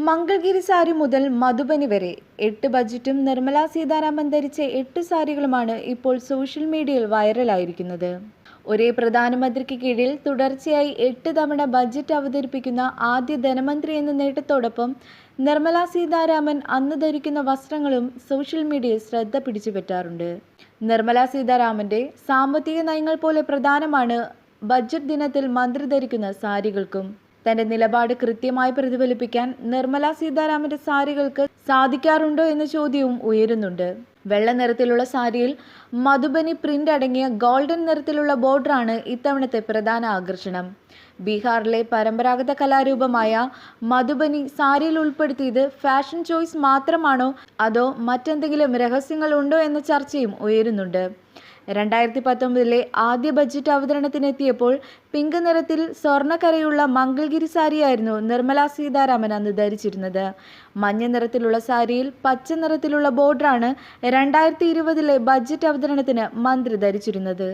മംഗൾഗിരി സാരി മുതൽ മധുബനി വരെ 8 ബജറ്റും നിർമ്മല സീതാരാമൻ ധരിച്ച 8 സാരികളുമാണ് ഇപ്പോൾ സോഷ്യൽ മീഡിയയിൽ വൈറലായിരിക്കുന്നത്. ഒരേ പ്രധാനമന്ത്രിക്ക് കീഴിൽ തുടർച്ചയായി 8 തവണ ബജറ്റ് അവതരിപ്പിക്കുന്ന ആദ്യ ധനമന്ത്രി എന്ന നേട്ടത്തോടൊപ്പം നിർമ്മല സീതാരാമൻ അന്ന് ധരിക്കുന്ന വസ്ത്രങ്ങളും സോഷ്യൽ മീഡിയയിൽ ശ്രദ്ധ പിടിച്ചുപറ്റാറുണ്ട്. നിർമ്മല സീതാരാമന്റെ സാമ്പത്തിക നയങ്ങൾ പോലെ പ്രധാനമാണ് ബജറ്റ് ദിനത്തിൽ മന്ത്രി ധരിക്കുന്ന സാരികൾക്കും. തന്റെ നിലപാട് കൃത്യമായി പ്രതിഫലിപ്പിക്കാൻ നിർമ്മല സീതാരാമന്റെ സാരികൾക്ക് സാധിക്കാറുണ്ടോ എന്ന ചോദ്യവും ഉയരുന്നുണ്ട്. വെള്ള നിറത്തിലുള്ള സാരിയിൽ മധുബനി പ്രിന്റ് അടങ്ങിയ ഗോൾഡൻ നിറത്തിലുള്ള ബോർഡറാണ് ഇത്തവണത്തെ പ്രധാന ആകർഷണം. ബീഹാറിലെ പരമ്പരാഗത കലാരൂപമായ മധുബനി സാരിയിൽ ഉൾപ്പെടുത്തിയത് ഫാഷൻ ചോയ്സ് മാത്രമാണോ അതോ മറ്റെന്തെങ്കിലും രഹസ്യങ്ങൾ ഉണ്ടോ എന്ന ചർച്ചയും ഉയരുന്നുണ്ട്. 2019 ആദ്യ ബജറ്റ് അവതരണത്തിനെത്തിയപ്പോൾ പിങ്ക് നിറത്തിൽ സ്വർണ്ണക്കരയുള്ള മംഗൾഗിരി സാരിയായിരുന്നു നിർമ്മല സീതാരാമൻ അന്ന് ധരിച്ചിരുന്നത്. മഞ്ഞ നിറത്തിലുള്ള സാരിയിൽ പച്ച നിറത്തിലുള്ള ബോർഡറാണ് 2020 ബജറ്റ് അവതരണത്തിന് മന്ത്രി ധരിച്ചിരുന്നത്.